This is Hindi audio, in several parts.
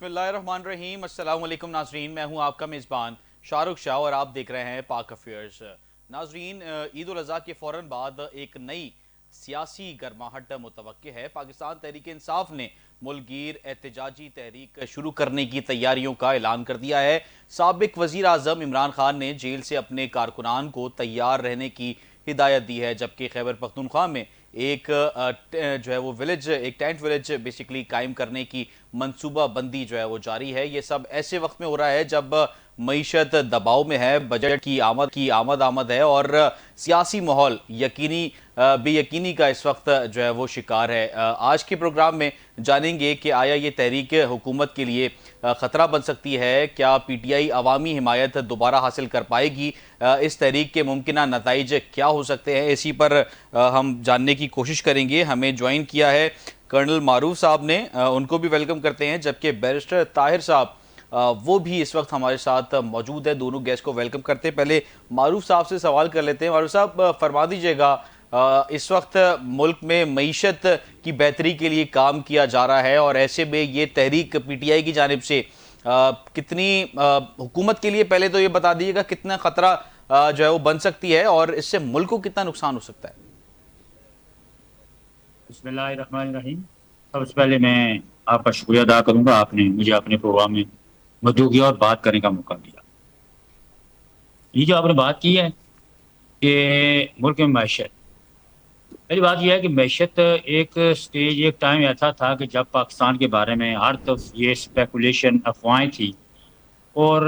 बिस्मिल्लाहिर्रहमानिर्रहीम। अस्सलाम वालेकुम नाजरीन, मैं हूं आपका मेज़बान शाहरुख शाह और आप देख रहे हैं पाक अफेयर्स। नाजरीन, ईद उल अज़हा के फ़ौरन बाद एक नई सियासी गर्माहट मुतवक्के है। पाकिस्तान तहरीक इंसाफ ने मुल्कगीर एहतजाजी तहरीक शुरू करने की तैयारियों का ऐलान कर दिया है। साबिक वज़ीर आज़म इमरान खान ने जेल से अपने कारकुनान को तैयार रहने की हिदायत दी है, जबकि खैबर पख्तूनख्वा में एक जो है वो विलेज, एक टेंट विलेज बेसिकली कायम करने की मनसूबा बंदी जो है वो जारी है। ये सब ऐसे वक्त में हो रहा है जब मईशत दबाव में है, बजट की आमद है और सियासी माहौल यकीनी बेयकीनी का इस वक्त जो है वो शिकार है। आज के प्रोग्राम में जानेंगे कि आया ये तहरीक हुकूमत के लिए ख़तरा बन सकती है। क्या PTI अवामी हिमायत दोबारा हासिल कर पाएगी? इस तहरीक के मुमकिन नताइज क्या हो सकते हैं, इसी पर हम जानने की कोशिश करेंगे। हमें ज्वाइन किया है कर्नल मारूफ साहब ने, उनको भी वेलकम करते हैं, जबकि बैरिस्टर ताहिर साहब वो भी इस वक्त हमारे साथ मौजूद है। दोनों गेस्ट को वेलकम करते हैं। पहले मारूफ साहब से सवाल कर लेते हैं। मारूफ साहब, फरमा दीजिएगा, इस वक्त मुल्क में मईशत की बेहतरी के लिए काम किया जा रहा है और ऐसे में ये तहरीक PTI की जानिब से कितनी हुकूमत के लिए, पहले तो ये बता दीजिएगा, कितना खतरा जो है वो बन सकती है और इससे मुल्क को कितना नुकसान हो सकता है? बिस्मिल्लाहिर्रहमानिर्रहीम। सबसे पहले मैं आपका शुक्रिया अदा करूंगा, आपने मुझे अपने प्रोग्राम में मौजूद किया और बात करने का मौका दिया। ये जो आपने बात की है कि मुल्क में मैशत, पहली बात यह है कि मैशत एक टाइम ऐसा था कि जब पाकिस्तान के बारे में हर तरफ ये स्पेकुलेशन, अफवाहें थी और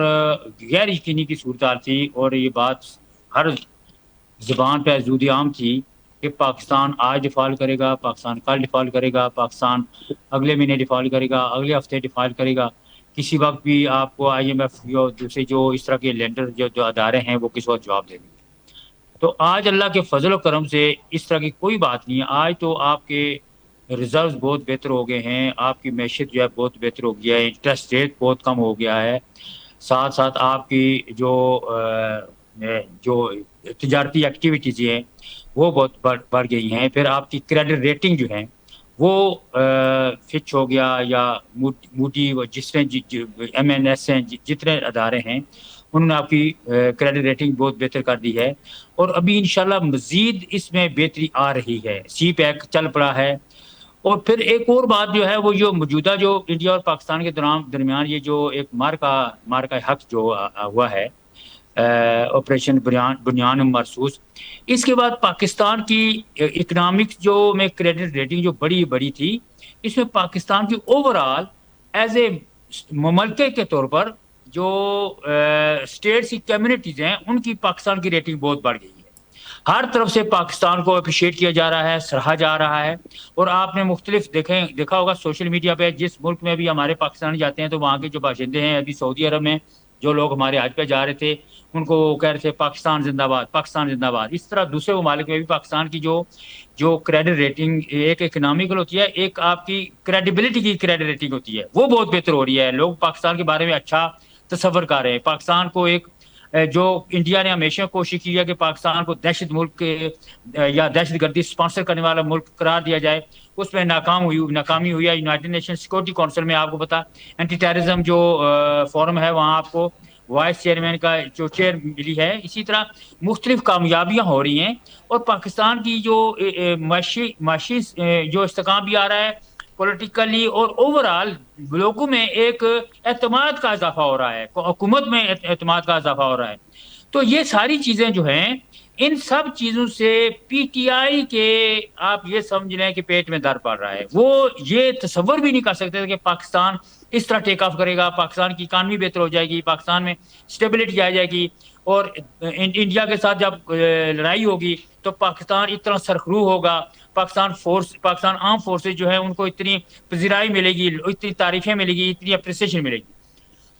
गैर यकीनी की सूरत थी और ये बात हर जुबान पे अजूदी आम थी कि पाकिस्तान आज डिफॉल्ट करेगा, पाकिस्तान कल डिफॉल्ट करेगा, पाकिस्तान अगले महीने डिफॉल्ट करेगा, अगले हफ्ते डिफॉल्ट करेगा। किसी वक्त भी आपको IMF या दूसरे जो इस तरह के लेंडर जो अदारे हैं वो किस वक्त जवाब देंगे। तो आज अल्लाह के फजल व करम से इस तरह की कोई बात नहीं है। आज तो आपके रिजर्व्स बहुत बेहतर हो गए हैं, आपकी मैशियत जो है बहुत बेहतर हो गया है, इंटरेस्ट रेट बहुत कम हो गया है। साथ साथ आपकी जो तजारती एक्टिविटीज हैं वो बहुत बढ़ गई हैं। फिर आपकी क्रेडिट रेटिंग जो है वो फिच हो गया, या मूडी, जिसने MNS हैं, जितने अदारे हैं उन्होंने आपकी क्रेडिट रेटिंग बहुत बेहतर कर दी है। और अभी इंशाल्लाह मजीद इसमें बेहतरी आ रही है। CPEC चल पड़ा है। और फिर एक और बात जो है वो जो मौजूदा जो इंडिया और पाकिस्तान के दरमियान ये जो एक मार का हक जो हुआ है, ऑपरेशन बुनियान मरसूस, इसके बाद पाकिस्तान की इकोनॉमिक जो में क्रेडिट रेटिंग जो बड़ी बड़ी थी, इसमें पाकिस्तान की ओवरऑल एज ए ममलके के तौर पर जो स्टेट्स की कम्युनिटीज हैं उनकी पाकिस्तान की रेटिंग बहुत बढ़ गई है। हर तरफ से पाकिस्तान को अप्रिशिएट किया जा रहा है, सराहा जा रहा है। और आपने मुख्तलिफ देखा होगा सोशल मीडिया पे, जिस मुल्क में भी हमारे पाकिस्तानी जाते हैं तो वहाँ के जो बाशिंदे हैं, अभी सऊदी अरब में जो लोग हमारे हज पे जा रहे थे उनको वो कह रहे थे पाकिस्तान जिंदाबाद, पाकिस्तान जिंदाबाद। इस तरह दूसरे ममालिक में भी पाकिस्तान की जो जो क्रेडिट रेटिंग एक इकोनॉमिकल होती है, एक आपकी क्रेडिबिलिटी की क्रेडिट रेटिंग होती है, वो बहुत बेहतर हो रही है। लोग पाकिस्तान के बारे में अच्छा तस्वर कर रहे हैं। पाकिस्तान को एक जो इंडिया ने हमेशा कोशिश की है कि पाकिस्तान को दहशत मुल्क के या दहशत गर्दी स्पॉन्सर करने वाला मुल्क करार दिया जाए, उसमें नाकामी हुई है। यूनाइटेड नेशन सिक्योरिटी काउंसिल में आपको पता, एंटी टेररिज्म जो फोरम है वहाँ आपको वाइस चेयरमैन का जो चेयर मिली है। इसी तरह मुख्तलिफ कामयाबियाँ हो रही हैं और पाकिस्तान की जो माशी जो इस्तेकाम भी आ रहा है पॉलिटिकली, और ओवरऑल लोगों में एक एतमाद का इजाफा हो रहा है, हुकूमत में एतमाद का इजाफा हो रहा है। तो ये सारी चीजें जो हैं, इन सब चीजों से PTI के आप ये समझ लें कि पेट में दर्द पड़ रहा है। वो ये तस्वर भी नहीं कर सकते थे कि पाकिस्तान इस तरह टेक ऑफ करेगा, पाकिस्तान की इकानमी बेहतर हो जाएगी, पाकिस्तान में स्टेबिलिटी आ जाएगी और इंडिया के साथ जब लड़ाई होगी तो पाकिस्तान इतना सरखरू होगा, पाकिस्तान आर्म फोर्सेज जो है उनको इतनी पजीराई मिलेगी, इतनी तारीफें मिलेगी, इतनी अप्रिसिएशन मिलेगी।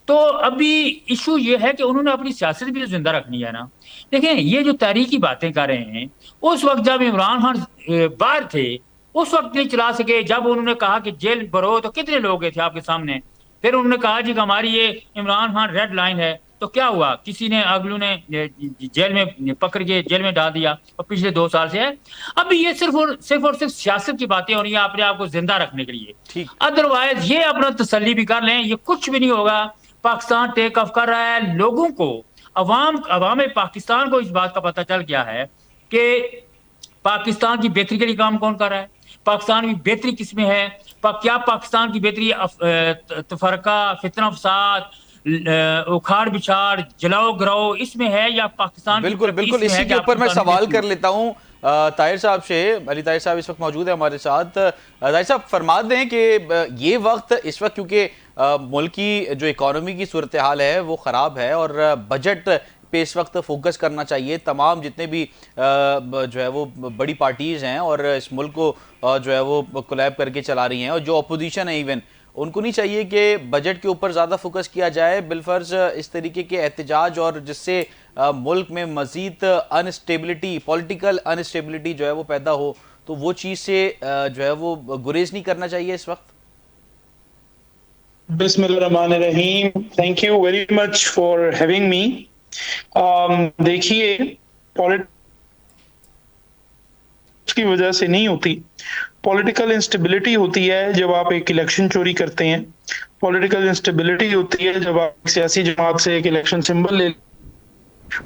तो अभी इशू ये है कि उन्होंने अपनी सियासत भी तो जिंदा रखनी है ना। देखें, ये जो तारीखी बातें कर रहे हैं, उस वक्त जब इमरान खान बाहर थे उस वक्त नहीं चला सके। जब उन्होंने कहा कि जेल भरो तो कितने लोग गए थे आपके सामने। फिर उन्होंने कहा जी हमारी ये इमरान खान रेड लाइन है, तो क्या हुआ, किसी ने अगलू ने जेल में पकड़ के जेल में डाल दिया, और पिछले 2 साल से है। अभी ये सिर्फ और सिर्फ सियासत की बातें हो रही है अपने आप को जिंदा रखने के लिए। ठीक। अदरवाइज ये अपना तसल्ली भी कर लें, ये कुछ भी नहीं होगा। पाकिस्तान टेक ऑफ कर रहा है, लोगों को, अवाम पाकिस्तान को इस बात का पता चल गया है कि पाकिस्तान की बेहतरी के लिए काम कौन कर रहा है, पाकिस्तान की बेहतरी किसमें है, क्या पाकिस्तान की बेहतरी तफरका, फितना फसाद, उखाड़ बिछाड़, जलाओ गिराओ इसमें है, या पाकिस्तान की बिल्कुल तरक्की बिल्कुल, इसमें इसी है के कि ऊपर आपकी मैं इकॉनमी सवाल बेहतरी कर हो। लेता हूँ ताहिर साहब से। अली ताहिर साहब इस वक्त मौजूद है हमारे साथ। ताहिर साहब फरमा दें कि ये वक्त इस वक्त क्योंकि मुल्क की जो इकोनॉमी की सूरत हाल है वो ख़राब है, और बजट पे इस वक्त फोकस करना चाहिए तमाम जितने भी जो है वो बड़ी पार्टीज़ हैं और इस मुल्क को जो है वो कोलैब करके चला रही हैं, और जो अपोजिशन है इवन उनको नहीं चाहिए कि बजट के ऊपर ज़्यादा फोकस किया जाए, बिलफर्ज इस तरीके के एहतजाज और जिससे मुल्क में मज़ीद अनस्टेबिलिटी, पॉलिटिकल अनस्टेबिलिटी जो है वो पैदा हो, तो वो चीज़ से जो है वो गुरेज नहीं करना चाहिए इस वक्त। बिस्मिल्लाहिर्रहमानिर्रहीम। Thank you very much for having me. देखिए, पॉलिटिक्स की वजह से नहीं होती, पॉलिटिकल इंस्टेबिलिटी होती है जब आप एक इलेक्शन चोरी करते हैं। पॉलिटिकल इंस्टेबिलिटी होती है जब आप एक सियासी जमात से एक इलेक्शन सिंबल ले।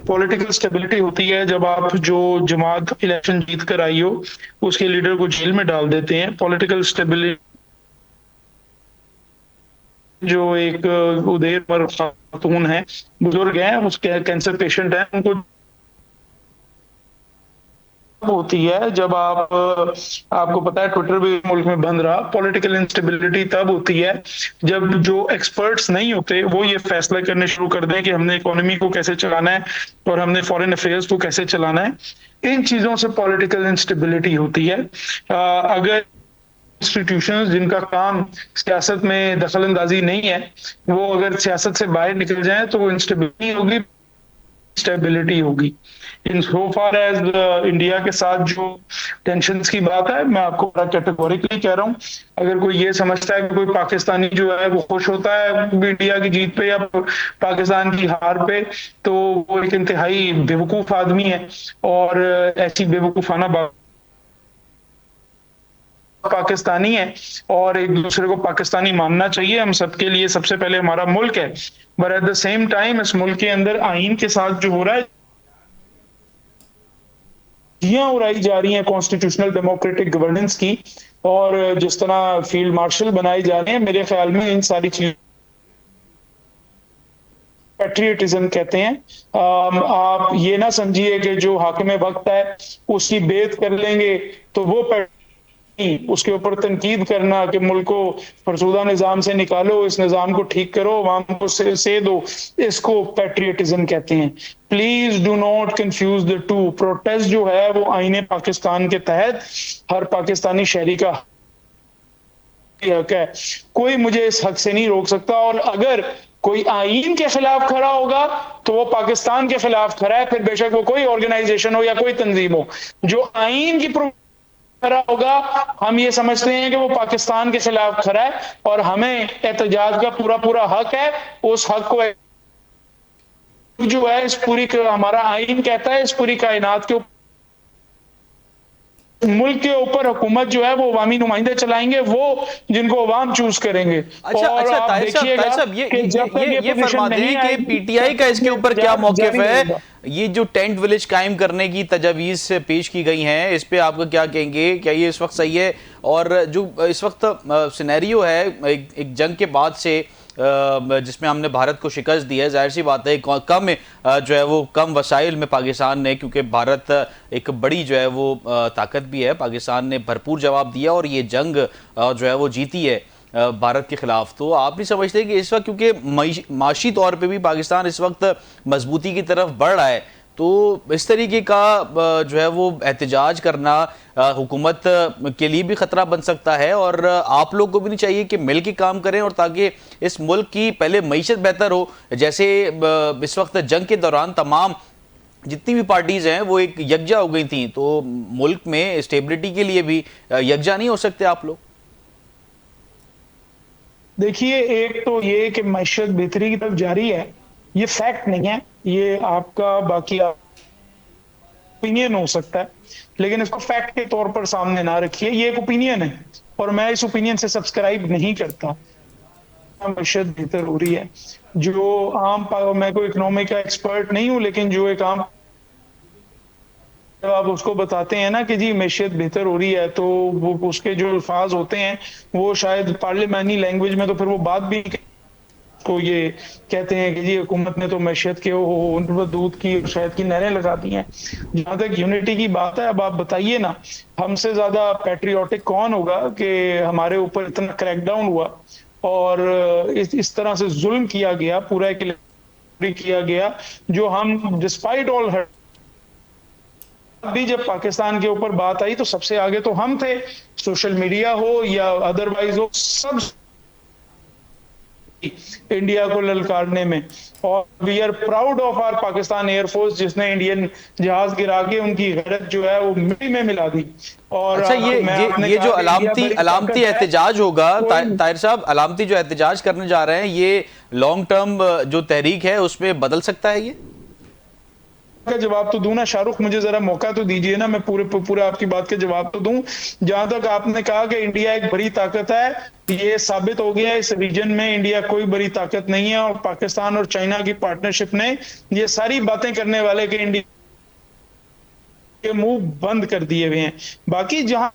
पॉलिटिकल स्टेबिलिटी होती है जब आप जो जमात इलेक्शन जीत कर आई हो उसके लीडर को जेल में डाल देते हैं। पॉलिटिकल स्टेबिलिटी जो एक उदेर पर खातून है, बुजुर्ग हैं, उसके कैंसर पेशेंट है, उनको होती है जब आपको पता है ट्विटर भी मुल्क में बंद रहा। पॉलिटिकल इंस्टेबिलिटी तब होती है जब जो एक्सपर्ट्स नहीं होते वो ये फैसला करने शुरू कर दें कि हमने इकोनॉमी को कैसे चलाना है और हमने फॉरेन अफेयर्स को कैसे चलाना है। इन चीजों से पॉलिटिकल इंस्टेबिलिटी होती है। अगर इंस्टीट्यूशंस जिनका काम सियासत में दखल अंदाजी नहीं है वो अगर सियासत से बाहर निकल जाए तो वो इंस्टेबिलिटी होगी, स्टेबिलिटी होगी। इन सो फार एज इंडिया के साथ जो टेंशन्स की बात है, मैं आपको बड़ा कैटेगोरिकली कह रहा हूं, अगर कोई ये समझता है कि कोई पाकिस्तानी जो है वो खुश होता है इंडिया की जीत पे या पाकिस्तान की हार पे, तो वो एक इंतहाई बेवकूफ आदमी है। और ऐसी बेवकूफाना बात पाकिस्तानी है और एक दूसरे को पाकिस्तानी मानना चाहिए। हम सबके लिए सबसे पहले हमारा मुल्क है, but at the same time इस मुल्क के अंदर आईन के साथ जो हो रहा है, जियां उड़ाई जा रही हैं कॉन्स्टिट्यूशनल डेमोक्रेटिक गवर्नेंस की, और जिस तरह फील्ड मार्शल बनाए जा रहे हैं, मेरे ख्याल में इन सारी चीजों पैट्रियटिज्म कहते हैं। आप ये ना समझिए कि जो हाकिम वक्त है उसकी बेत कर लेंगे तो वो उसके ऊपर तनकीद करना कि मुल्क को फरसूदा निजाम से निकालो, इस निजाम को ठीक करो, अवाम को से दो, इसको पैट्रियटिज्म कहते हैं। Please do not confuse the two. Protest जो है वो आईने पाकिस्तान के तहत हर पाकिस्तानी शहरी का हक है, कोई मुझे इस हक से नहीं रोक सकता। और अगर कोई आईन के खिलाफ खड़ा होगा तो वो पाकिस्तान के खिलाफ खड़ा है, फिर बेशक वो कोई ऑर्गेनाइजेशन हो या कोई तंजीम हो। जो आईन की खड़ा होगा, हम ये समझते हैं कि वो पाकिस्तान के खिलाफ खड़ा है और हमें एहतजाज का पूरा पूरा हक है। उस हक को जो है इस पूरी हमारा आईन कहता है, इस पूरी कायनात के मुल्क के ऊपर हुकूमत जो है वो अवामी नुमाइंदे चलाएंगे, वो जिनको अवाम चूज करेंगे। अच्छा और अच्छा, आप ताहिर साहब ये फरमा दें कि पीटीआई का इसके ऊपर क्या मौकिफ है? ये जो टेंट विलेज कायम करने की तजवीज़ पेश की गई हैं, इस पे आपका क्या कहेंगे? क्या ये इस वक्त सही है? और जो इस वक्त सिनेरियो है एक जंग के बाद से जिसमें हमने भारत को शिकस्त दी है, जाहिर सी बात है कम जो है वो कम वसाइल में पाकिस्तान ने, क्योंकि भारत एक बड़ी जो है वो ताकत भी है, पाकिस्तान ने भरपूर जवाब दिया और ये जंग जो है वो जीती है भारत के खिलाफ। तो आप नहीं समझते कि इस वक्त क्योंकि माशी तौर पे भी पाकिस्तान इस वक्त मजबूती की तरफ बढ़ रहा है, तो इस तरीके का जो है वो एहतजाज करना हुकूमत के लिए भी ख़तरा बन सकता है, और आप लोग को भी नहीं चाहिए कि मिल के काम करें और ताकि इस मुल्क की पहले मईशत बेहतर हो। जैसे इस वक्त जंग के दौरान तमाम जितनी भी पार्टीज़ हैं वो एक यकजा हो गई थी, तो मुल्क में स्टेबिलिटी के लिए भी यकजा नहीं हो सकते आप लोग? देखिए, एक तो ये कि मईशत बेहतरी की तरफ जारी है, ये फैक्ट नहीं है, ये आपका बाकी ओपिनियन हो सकता है, लेकिन इसको फैक्ट के तौर पर सामने ना रखिए। ये एक ओपिनियन है और मैं इस ओपिनियन से सब्सक्राइब नहीं करता। मैशत बेहतर हो रही है। जो मैं कोई इकोनॉमिक का एक्सपर्ट नहीं हूं, लेकिन जो एक आम जब आप उसको बताते हैं ना कि जी मैशियत बेहतर हो रही है, तो वो उसके जो अल्फाज होते हैं वो शायद पार्लियामानी लैंग्वेज में तो फिर वो बात भी को ये कहते हैं कि जी हुकूमत ने तो मैशियत के वो दूध की और शहद की नहरें लगा दी हैं। जहां तक यूनिटी की बात है, अब आप बताइए ना, हमसे ज्यादा पैट्रियोटिक कौन होगा कि हमारे ऊपर इतना क्रैकडाउन हुआ और इस तरह से जुल्म किया गया, पूरा एक किया गया, जो हम डिस्पाइट ऑल हर अभी जब पाकिस्तान के ऊपर बात आई तो सबसे आगे तो हम थे, सोशल मीडिया हो या अदरवाइज हो, सब इंडिया को ललकारने में। और we are proud of our Pakistan air force, जिसने इंडियन जहाज गिरा के उनकी गैरत जो है वो मिट्टी में मिला दी। और अच्छा, ये जो अलामती एहतजाज होगा, ताहिर साहब, अलामती जो एहतजाज करने जा रहे हैं, ये लॉन्ग टर्म जो तहरीक है उसमें बदल सकता है? ये का जवाब तो दूं ना शाहरुख, मुझे जरा मौका तो दीजिए ना, मैं पूरा आपकी बात के जवाब तो दूं। जहां तक आपने कहा कि इंडिया एक बड़ी ताकत है, ये साबित हो गया इस रीजन में इंडिया कोई बड़ी ताकत नहीं है, और पाकिस्तान और चाइना की पार्टनरशिप ने ये सारी बातें करने वाले के इंडिया के मुंह बंद कर दिए हुए हैं। बाकी जहां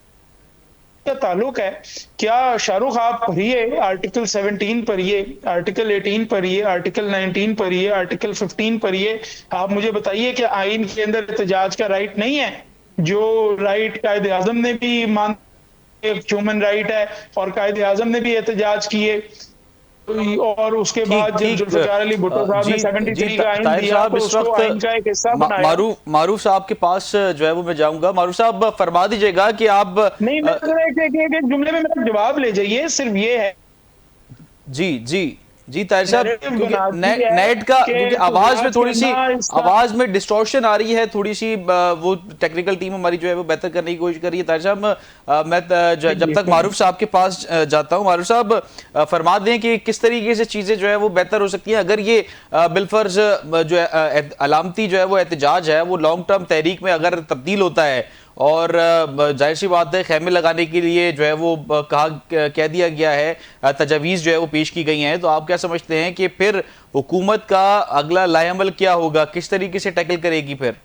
का ताल्लुक है, क्या शाहरुख आप पढ़िए आर्टिकल 17 पढ़िए, आर्टिकल 18 पढ़िए, आर्टिकल 19 पढ़िए, आर्टिकल 15 पढ़िए। आप मुझे बताइए कि आइन के अंदर एहतजाज का राइट नहीं है? जो राइट कायदे आजम ने भी मान ह्यूमन राइट है, और कायदे आजम ने भी एहतजाज किए, और उसके बाद जब जुल्फिकार अली भुट्टो साहब ने 73 का आइन दिया तो उसको आइन का एक हिस्सा बनाया। मारूफ साहब के पास जो है वो मैं जाऊंगा। मारूफ साहब, फरमा दीजिएगा कि आप नहीं, एक जुमले में मेरा जवाब ले जाइए, सिर्फ ये है। जी जी जी ताहिर साहब, क्योंकि नेट का, क्योंकि आवाज में डिस्टॉर्शन आ रही है थोड़ी सी, वो टेक्निकल टीम हमारी जो है वो बेहतर करने की कोशिश कर रही है। ताहिर साहब, मैं जब तक मारूफ साहब के पास जाता हूं, मारूफ साहब फरमा दें कि किस तरीके से चीजें जो है वो बेहतर हो सकती हैं अगर ये बिलफर्ज जो है अलामती जो है वो एहतजाज है वो लॉन्ग टर्म तहरीक में अगर तब्दील होता है, और जाहिर सी बात है खेमे लगाने के लिए जो है वो कह दिया गया है, तजावीज़ जो है वो पेश की गई हैं, तो आप क्या समझते हैं कि फिर हुकूमत का अगला लाएअमल क्या होगा, किस तरीके से टैकल करेगी? फिर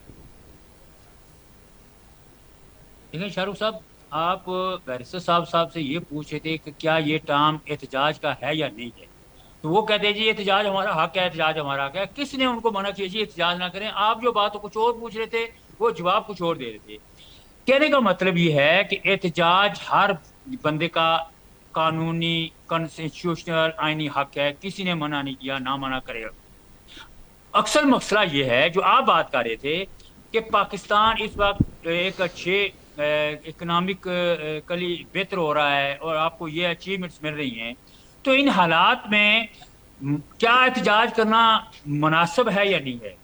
देखिए शाहरुख साहब, आप बैरिस्टर साहब से ये पूछ रहे थे कि क्या ये टर्म एहतजाज का है या नहीं है, तो वो कहते हैं जी एहतजाज हमारा हक है, एहतजाज हमारा हक है। किसने उनको मना किया जी एहतजाज ना करें? आप जो बात कुछ और पूछ रहे थे, वो जवाब कुछ और दे रहे थे। कहने का मतलब ये है कि एहतजाज हर बंदे का कानूनी कॉन्स्टिट्यूशनल आईनी हक है, किसी ने मना नहीं किया, ना मना करेगा। अक्सर मसला ये है जो आप बात कर रहे थे कि पाकिस्तान इस वक्त एक अच्छे इकोनॉमिकली बेहतर हो रहा है और आपको ये अचीवमेंट्स मिल रही हैं, तो इन हालात में क्या एहतजाज करना मुनासिब है या नहीं है?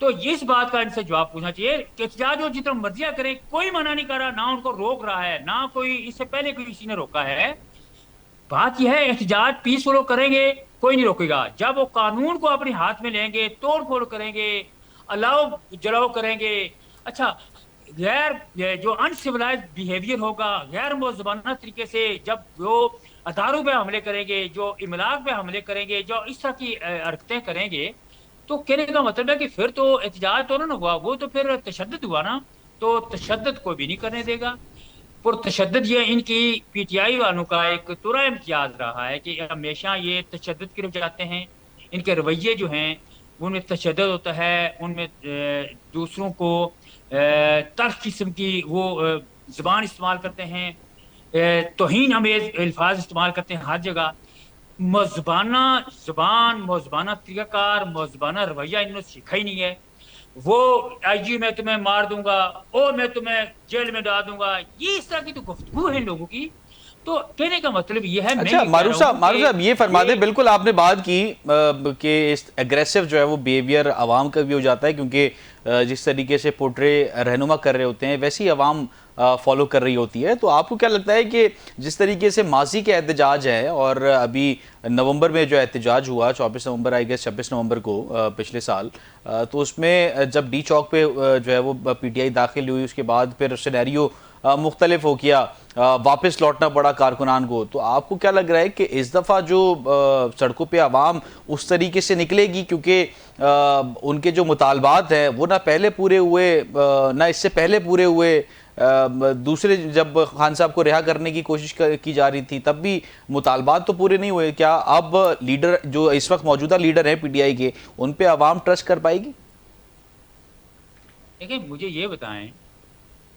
तो इस बात का इनसे जवाब पूछना चाहिए कि एहतजाज जो जितना मर्जियां करें, कोई मना नहीं कर रहा, ना उनको रोक रहा है, ना कोई इससे पहले कोई किसी ने रोका है। बात यह है एहतजाज पीसफुल करेंगे, कोई नहीं रोकेगा। जब वो कानून को अपने हाथ में लेंगे, तोड़ फोड़ करेंगे, अलाव जलाओ करेंगे, अच्छा गैर जो अनसिविलाइज बिहेवियर होगा, गैर मौजूबाना तरीके से जब वो अदारों पे हमले करेंगे, जो इमलाक पे हमले करेंगे, जो इस तरह की हरकतें करेंगे, तो कहने का मतलब है कि फिर तो एहतजाज तो ना हुआ, वो तो फिर तशद्दुद हुआ ना। तो तशद्दुद कोई भी नहीं करने देगा। पुरतशद्दुद ये इनकी पीटीआई वालों का एक तुरा इम्तियाज रहा है कि हमेशा ये तशद्दुद की तरफ जाते हैं। इनके रवैये जो हैं उनमें तशद्दुद होता है, उनमें दूसरों को तल्ख किस्म की वो ज़बान इस्तेमाल करते हैं, तौहीन अमेज अल्फाज इस्तेमाल करते हैं हर जगह। मौज़बाना ज़बान, मौज़बाना तरीक़ाकार, मौज़बाना रवैया इन्होंने सीखा ही नहीं है। वो आईजी मैं तुम्हें मार दूंगा, ओ मैं तुम्हें जेल में डाल दूंगा, ये इस तरह की तो गुफ्तगू है लोगों की। तो कहने का मतलब ये है। अच्छा मारूफ साहब ये फरमा दे, बिल्कुल आपने बात की कि इस एग्रेसिव जो है वो बिहेवियर आवाम का भी हो जाता है, क्योंकि जिस तरीके से पोर्ट्रे रहनुमा कर रहे होते हैं वैसी आवाम फॉलो कर रही होती है। तो आपको क्या लगता है कि जिस तरीके से माजी के एहतजाज हैं और अभी नवंबर में जो एहतजाज हुआ 24 नवंबर आई गेस 26 नवंबर को पिछले साल, तो उसमें जब डी चौक पे जो है वो पीटीआई दाखिल हुई, उसके बाद फिर सिनेरियो मुख्तलिफ हो गया, वापस लौटना पड़ा कारकुनान को। तो आपको क्या लग रहा है कि इस दफ़ा जो सड़कों पे आवाम उस तरीके से निकलेगी, क्योंकि उनके जो मुतालबात हैं वो ना पहले पूरे हुए ना इससे पहले पूरे हुए, दूसरे जब खान साहब को रिहा करने की कोशिश की जा रही थी तब भी मुतालबात तो पूरे नहीं हुए। क्या अब लीडर जो इस वक्त मौजूदा लीडर हैं पीटीआई के, उन पे आवाम ट्रस्ट कर पाएगी? देखिए, मुझे ये बताएं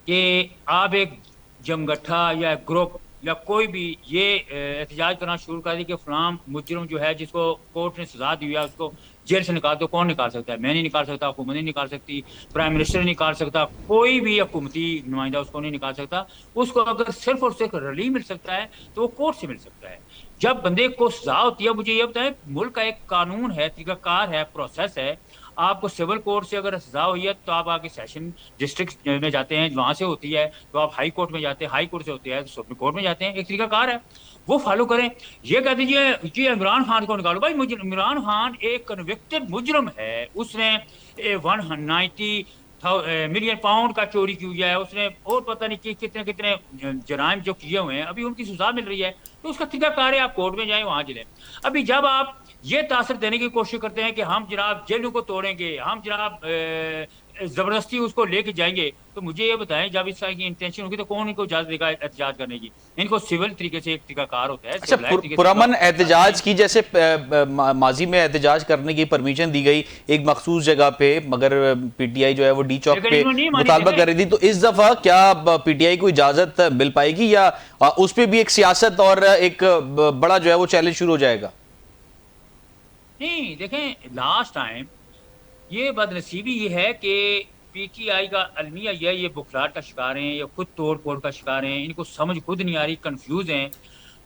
कि आप एक जमगठा या ग्रुप या कोई भी ये एहतजाज करना शुरू कर दी कि फलाम मुजरिम जो है जिसको कोर्ट ने सजा दी है उसको जेल से निकाल दो। कौन निकाल सकता है? मैं नहीं निकाल सकता, हुकूमत नहीं निकाल सकती, प्राइम मिनिस्टर नहीं निकाल सकता, कोई भी हुकूमती नुमाइंदा उसको नहीं निकाल सकता। उसको अगर सिर्फ और सिर्फ रिलीफ मिल सकता है तो वो कोर्ट से मिल सकता है। जब बंदे को सजा होती है, मुझे ये बताएं, मुल्क का एक कानून है, तरीकाकार है, प्रोसेस है। आपको सिविल कोर्ट से अगर सजा हुई है तो आप आगे सेशन डिस्ट्रिक्ट में जाते हैं, वहां से होती है तो आप हाई कोर्ट में जाते हैं, हाई कोर्ट से होती है तो सुप्रीम कोर्ट में जाते हैं। एक तरीका कार है, वो फॉलो करें। ये कह दीजिए जी इमरान खान को निकालो, भाई मुझे इमरान खान एक कन्विक्टेड मुजरम है, उसने 190 मिलियन पाउंड का चोरी किया है उसने, और पता नहीं कि कितने कितने जराइम जो किए हुए हैं, अभी उनकी सजा मिल रही है। तो उसका तरीका कार है आप कोर्ट में जाए, वहां चले। अभी जब आप ये तासर देने की कोशिश करते हैं कि हम जनाब जेलों को तोड़ेंगे, हम जनाब जबरदस्ती उसको लेके जाएंगे, तो मुझे ये बताएं जब इस तरह की इंटेंशन होगी तो कौन इनको इजाजत देगा एहतजाज करने की? इनको सिविल तरीके से एक तरीकाकार होता है। अच्छा, पुरअमन एहतजाज की जैसे माजी में एहतजाज करने की परमिशन दी गई एक मखसूस जगह पे, मगर पीटीआई जो है वो डी चौक पे मुतालबा कर रही थी, तो इस दफा क्या पीटीआई को इजाजत मिल पाएगी या उस पर भी एक सियासत और एक बड़ा जो है वो चैलेंज शुरू हो जाएगा? नहीं, देखें, लास्ट टाइम ये बदनसीबी ये है कि पीटीआई का अलमिया ये बुखलाहट का शिकार हैं, ये खुद तोड़ फोड़ का शिकार हैं, इनको समझ खुद नहीं आ रही, कंफ्यूज हैं।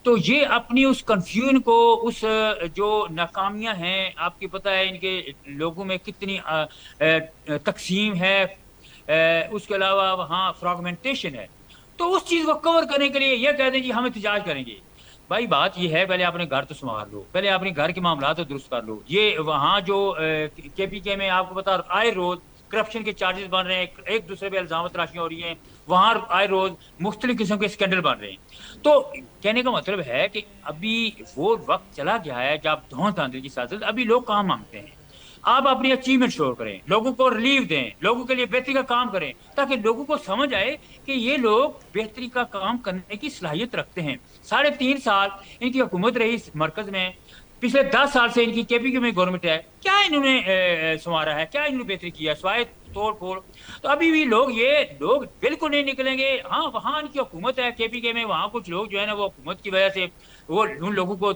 तो ये अपनी उस कंफ्यूजन को, उस जो नाकामियां हैं, आपकी पता है इनके लोगों में कितनी तकसीम है, उसके अलावा वहाँ फ्रैगमेंटेशन है, तो उस चीज को कवर करने के लिए ये कह दें कि हम एहतजाज करेंगे। भाई बात ये है, पहले अपने घर तो संभाल लो, पहले अपने घर के मामला तो दुरुस्त कर लो। ये वहाँ जो केपीके में आपको पता आए रोज करप्शन के चार्जेस बन रहे हैं, एक दूसरे पे इल्जाम तराशियां हो रही हैं, वहां आए रोज मुख्तलिफ किस्म के स्कैंडल बन रहे हैं। तो कहने का मतलब है कि अभी वो वक्त चला गया है जब धौन धांधली की सियासत, अभी लोग काम मांगते हैं। आप अपनी अचीवमेंट शो करें, लोगों को रिलीफ दें, लोगों के लिए बेहतरी का काम करें, ताकि लोगों को समझ आए कि ये लोग बेहतरी का काम करने की सलाहियत रखते हैं। 3.5 साल इनकी हुकूमत रही मरकज में, पिछले 10 साल से इनकी केपीके में गवर्नमेंट है, क्या इन्होंने संवारा है, क्या इन्होंने बेहतरी किया स्वाय तोड़ फोड़? तो अभी भी ये लोग बिल्कुल नहीं निकलेंगे। हाँ, वहां इनकी हुकूमत है केपीके में, वहां कुछ लोग जो है ना वो हुकूमत की वजह से वो उन लोगों को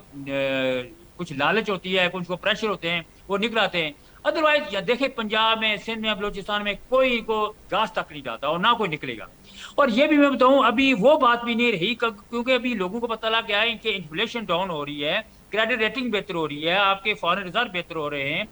कुछ लालच होती है, कुछ को प्रेशर होते हैं, वो निकल आते हैं। अदरवाइज देखे पंजाब में, सिंध में, बलोचिस्तान में कोई इनको घास तक नहीं जाता और ना कोई निकलेगा। और ये भी मैं बताऊं, अभी वो बात भी नहीं रही क्योंकि अभी लोगों को पता लग गया है कि इन्फ्लेशन डाउन हो रही है, क्रेडिट रेटिंग बेहतर हो रही है, आपके फॉरेन रिजर्व बेहतर हो रहे हैं,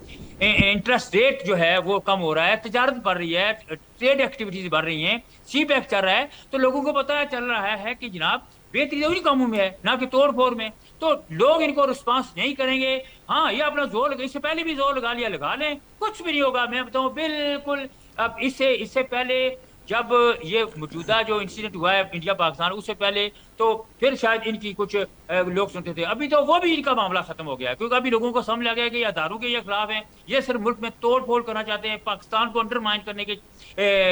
इंटरेस्ट रेट जो है वो कम हो रहा है, तजारत बढ़ रही है, ट्रेड एक्टिविटीज बढ़ रही हैं, सीपैक चल रहा है। तो लोगों को पता चल रहा है कि जनाब बेहतरी उन्हीं कामों में है, ना कि तोड़ फोड़ में। तो लोग इनको रिस्पांस नहीं करेंगे। हाँ, ये अपना जोर लगा, इससे पहले भी जोर लगा लिया, लगा लें, कुछ भी नहीं होगा। मैं बताऊं बिल्कुल, अब इससे पहले जब ये मौजूदा जो इंसिडेंट हुआ है इंडिया पाकिस्तान, उससे पहले तो फिर शायद इनकी कुछ लोग सुनते थे, अभी तो वो भी इनका मामला खत्म हो गया, क्योंकि अभी लोगों को समझ लग गया कि अदारों के ये खिलाफ हैं, ये सिर्फ मुल्क में तोड़ फोड़ करना चाहते हैं, पाकिस्तान को अंडरमाइन करने के,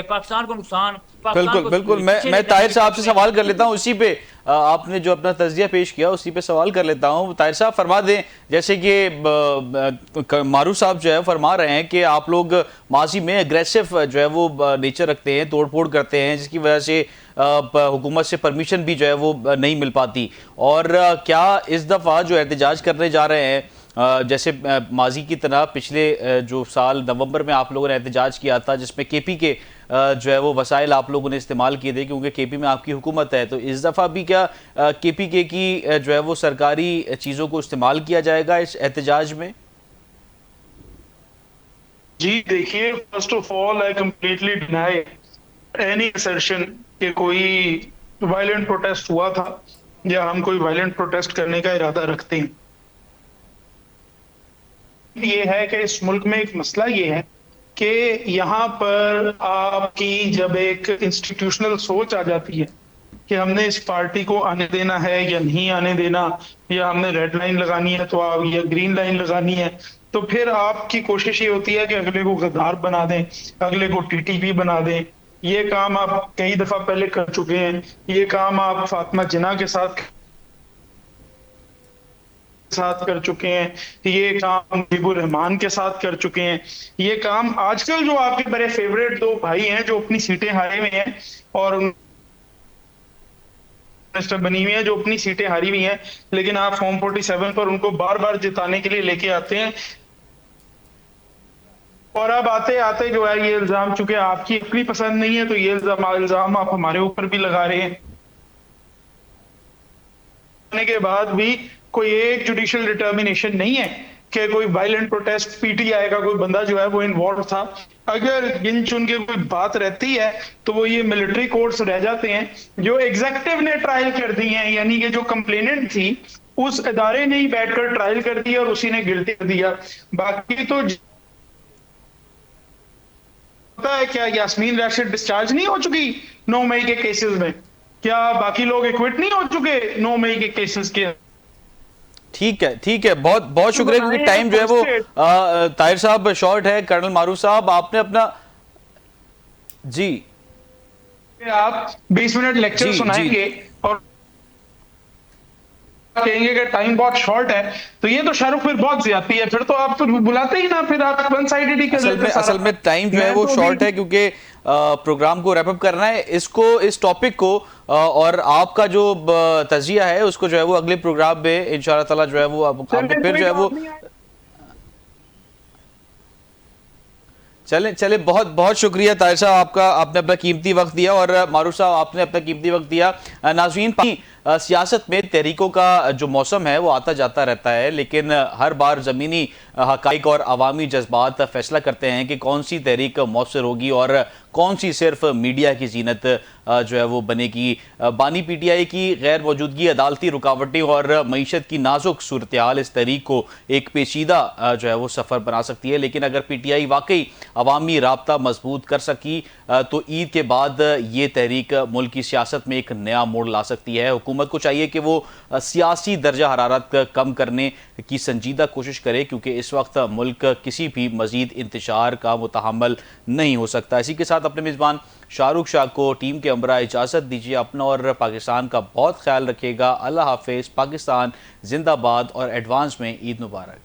पाकिस्तान को नुकसान, बिल्कुल बिल्कुल। मैं ताहिर साहब से सवाल कर लेता हूँ, उसी पे आपने जो अपना तज्जिया पेश किया उसी पे सवाल कर लेता हूँ। ताहिर साहब फरमा दें, जैसे कि मारूफ साहब जो है फरमा रहे हैं कि आप लोग माजी में एग्रेसिव जो है वो नेचर रखते हैं, तोड़ फोड़ करते हैं, जिसकी वजह से हुकूमत से परमिशन भी जो है वो नहीं मिल पाती। और क्या इस दफ़ा जो एहतजाज करने जा रहे हैं, जैसे माजी की तरह पिछले जो साल नवंबर में आप लोगों ने एहतजाज किया था जिसमें केपी के जो है वो वसाइल आप लोगों ने इस्तेमाल किए थे क्योंकि केपी में आपकी हुकूमत है, तो इस दफ़ा भी क्या केपी के की जो है वो सरकारी चीज़ों को इस्तेमाल किया जाएगा इस एहतजाज में? जी देखिए, first of all I completely deny any assertion कि कोई वायलेंट प्रोटेस्ट हुआ था या हम कोई वायलेंट प्रोटेस्ट करने का इरादा रखते हैं। ये है कि इस मुल्क में एक मसला ये है कि यहाँ पर आपकी जब एक इंस्टीट्यूशनल सोच आ जाती है कि हमने इस पार्टी को आने देना है या नहीं आने देना, या हमने रेड लाइन लगानी है तो आप या ग्रीन लाइन लगानी है, तो फिर आपकी कोशिश ये होती है कि अगले को गद्दार बना दें, अगले को टीटीपी बना दें। ये काम आप कई दफा पहले कर चुके हैं, ये काम आप फातिमा जिन्ना के साथ कर चुके हैं, ये काम मुजीबुर रहमान के साथ कर चुके हैं, ये काम आजकल जो आपके बड़े फेवरेट दो भाई हैं जो अपनी सीटें हारे हुए हैं और मिनिस्टर बनी हुई है जो अपनी सीटें हारी हुई हैं, लेकिन आप फॉर्म 47 पर उनको बार बार जिताने के लिए लेके आते हैं। और अब आते आते जो है ये इल्जाम, चूंकि आपकी अपनी पसंद नहीं है तो ये इल्जाम आप हमारे ऊपर भी लगा रहे हैं। के बाद भी कोई एक जुडिशियल डिटर्मिनेशन नहीं है कि कोई वायलेंट प्रोटेस्ट पीटीआई का कोई बंदा जो है वो इन्वॉल्व था। अगर गिन चुन के कोई बात रहती है तो वो ये मिलिट्री कोर्ट्स रह जाते हैं जो एग्जीक्यूटिव ने ट्रायल कर दी हैं, यानी कि जो कंप्लेनेंट थी उस इदारे ने ही बैठकर ट्रायल कर दिया और उसी ने गिल्टी कर दिया। बाकी तो पता है क्या यास्मीन राशिद डिस्चार्ज नहीं हो चुकी 9 मई के केसेस में? क्या बाकी लोग एक्विट नहीं हो चुके 9 मई के केसेस के? ठीक है, बहुत बहुत शुक्रिया, क्योंकि टाइम जो है वो ताहिर साहब शॉर्ट है। कर्नल मारूफ साहब, आपने अपना जी आप 20 मिनट लेक्चर सुनाएंगे और कहेंगे कि टाइम बहुत शॉर्ट है, तो ये तो शाहरुख फिर बहुत ज्यादती है, फिर तो आप तो बुलाते ही ना, फिर आप वन साइडेड ही कर लेते हैं। असल में टाइम जो है वो शॉर्ट है क्योंकि प्रोग्राम को रैप अप करना है, इस टॉपिक को और आपका जो तजिया है उसको जो है वो अगले प्रोग्राम में इंशाल्लाह ताला जो है वो आपको फिर जो है वो चले बहुत बहुत शुक्रिया ताहिर साहब आपका, आपने अपना कीमती वक्त दिया और मारूफ साहब आपने अपना कीमती वक्त दिया। नाज़रीन, सियासत में तहरीकों का जो मौसम है वो आता जाता रहता है, लेकिन हर बार ज़मीनी हक़ाइक़ और अवामी जज्बात फैसला करते हैं कि कौन सी तहरीक मौसर होगी और कौन सी सिर्फ मीडिया की जीनत जो है वो बनेगी। बानी पीटीआई की गैर मौजूदगी, अदालती रुकावटें और मईशत की नाजुक सूरत हाल इस तहरीक को एक पेचीदा जो है वो सफ़र बना सकती है, लेकिन अगर पीटीआई वाकई अवामी राब्ता मजबूत कर सकी तो ईद के बाद ये तहरीक मुल्क की सियासत में एक नया मोड़ ला सकती है। हुकूमत को चाहिए कि वो सियासी दर्जा हरारत कम करने की संजीदा कोशिश करे, क्योंकि इस वक्त मुल्क किसी भी मजीद इंतशार का मुतहम्मल नहीं हो सकता। इसी के साथ अपने मेज़बान शाहरुख शाह को टीम के हमरा इजाज़त दीजिए। अपना और पाकिस्तान का बहुत ख्याल रखिएगा। अल्लाह हाफिज़। पाकिस्तान जिंदाबाद और एडवांस में ईद मुबारक।